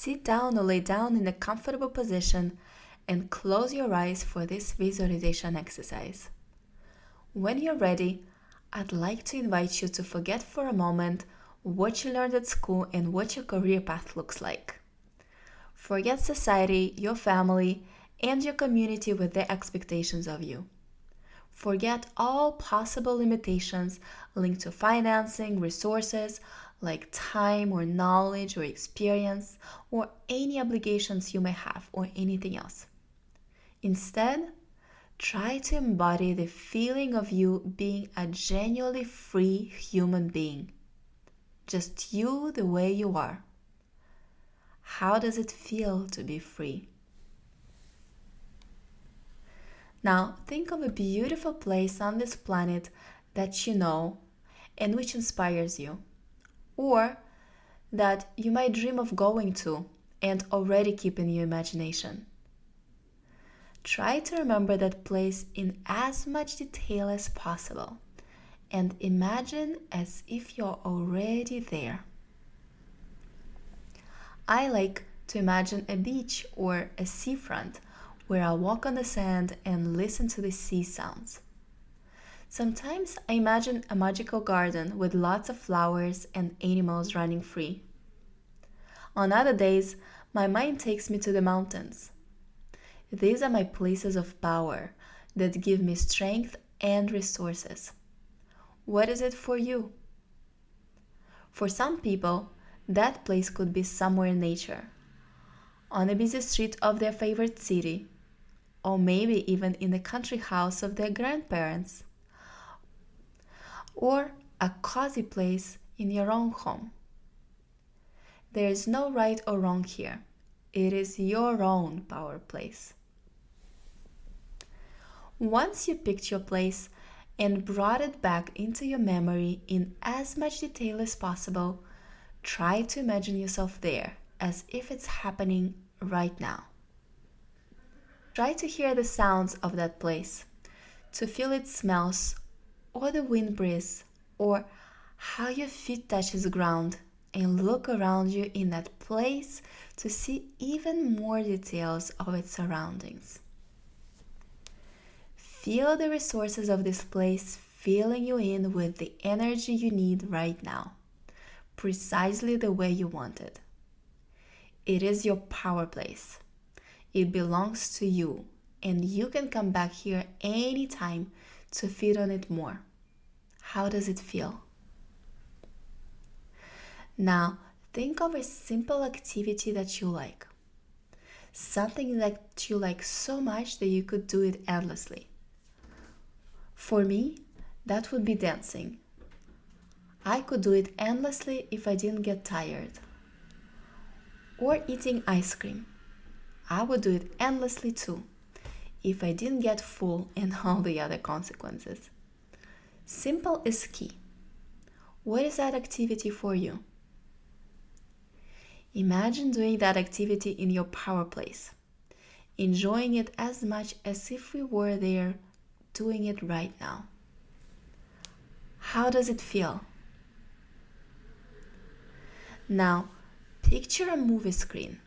sit down or lay down in a comfortable position and close your eyes for this visualization exercise. When you're ready, I'd like to invite you to forget for a moment what you learned at school and what your career path looks like. Forget society, your family, and your community with their expectations of you. Forget all possible limitations linked to financing, resources like time or knowledge or experience, or any obligations you may have or anything else. Instead, try to embody the feeling of you being a genuinely free human being. Just you the way you are. How does it feel to be free? Now, think of a beautiful place on this planet that you know and which inspires you, or that you might dream of going to and already keep in your imagination. Try to remember that place in as much detail as possible and imagine as if you're already there. I like to imagine a beach or a seafront where I walk on the sand and listen to the sea sounds. Sometimes I imagine a magical garden with lots of flowers and animals running free. On other days, my mind takes me to the mountains. These are my places of power that give me strength and resources. What is it for you? For some people, that place could be somewhere in nature, on a busy street of their favorite city, or maybe even in the country house of their grandparents, or a cozy place in your own home. There is no right or wrong here. It is your own power place. Once you picked your place and brought it back into your memory in as much detail as possible, try to imagine yourself there as if it's happening right now. Try to hear the sounds of that place, to feel its smells, or the wind breeze, or how your feet touches the ground, and look around you in that place to see even more details of its surroundings. Feel the resources of this place filling you in with the energy you need right now, precisely the way you want it. It is your power place. It belongs to you, and you can come back here anytime to feed on it more. How does it feel? Now, think of a simple activity that you like. Something that you like so much that you could do it endlessly. For me, that would be dancing. I could do it endlessly if I didn't get tired. Or eating ice cream. I would do it endlessly too, if I didn't get full and all the other consequences. Simple is key. What is that activity for you? Imagine doing that activity in your power place, enjoying it as much as if we were there doing it right now. How does it feel? Now, picture a movie screen,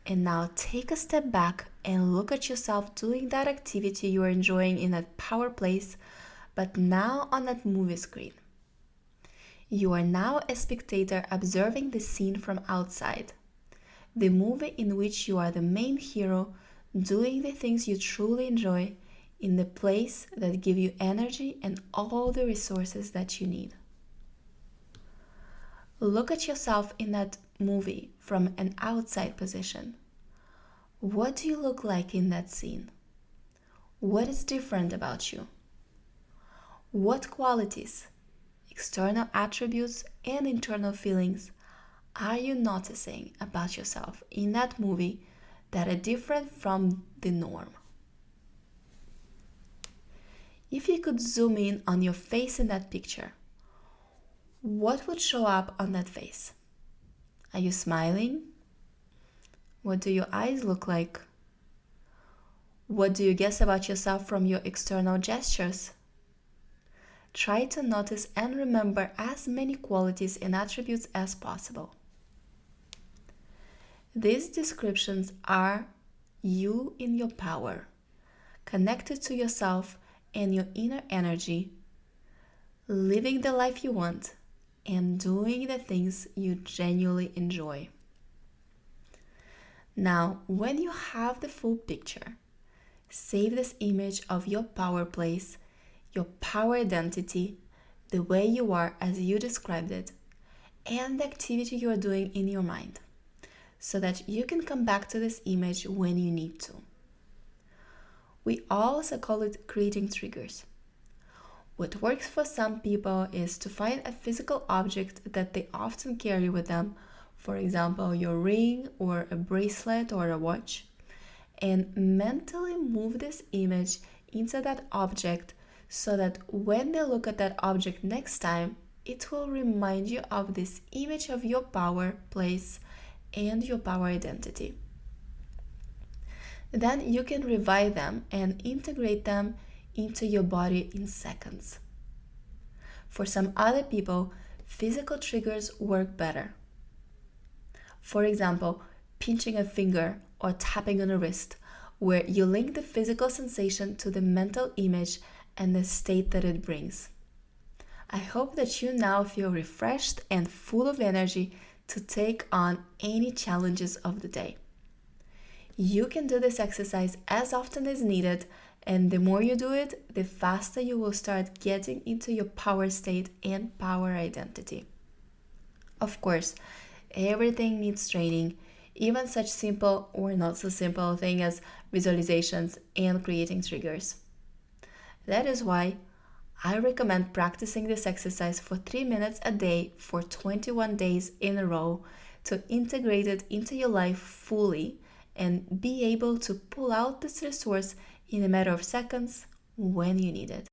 and now take a step back and look at yourself doing that activity you are enjoying in that power place, but now on that movie screen. You are now a spectator observing the scene from outside, the movie in which you are the main hero doing the things you truly enjoy in the place that give you energy and all the resources that you need. Look at yourself in that movie from an outside position. What do you look like in that scene? What is different about you? What qualities, external attributes, and internal feelings are you noticing about yourself in that movie that are different from the norm? If you could zoom in on your face in that picture, what would show up on that face? Are you smiling? What do your eyes look like? What do you guess about yourself from your external gestures? Try to notice and remember as many qualities and attributes as possible. These descriptions are you in your power, connected to yourself and your inner energy, living the life you want, and doing the things you genuinely enjoy. Now, when you have the full picture, save this image of your power place, your power identity, the way you are as you described it, and the activity you are doing in your mind, so that you can come back to this image when you need to. We also call it creating triggers. What works for some people is to find a physical object that they often carry with them, for example, your ring or a bracelet or a watch, and mentally move this image into that object so that when they look at that object next time, it will remind you of this image of your power place and your power identity. Then you can revive them and integrate them into your body in seconds. For some other people, physical triggers work better. For example, pinching a finger or tapping on a wrist, where you link the physical sensation to the mental image and the state that it brings. I hope that you now feel refreshed and full of energy to take on any challenges of the day. You can do this exercise as often as needed, and the more you do it, the faster you will start getting into your power state and power identity. Of course, everything needs training, even such simple or not so simple thing as visualizations and creating triggers. That is why I recommend practicing this exercise for 3 minutes a day for 21 days in a row to integrate it into your life fully and be able to pull out this resource in a matter of seconds when you need it.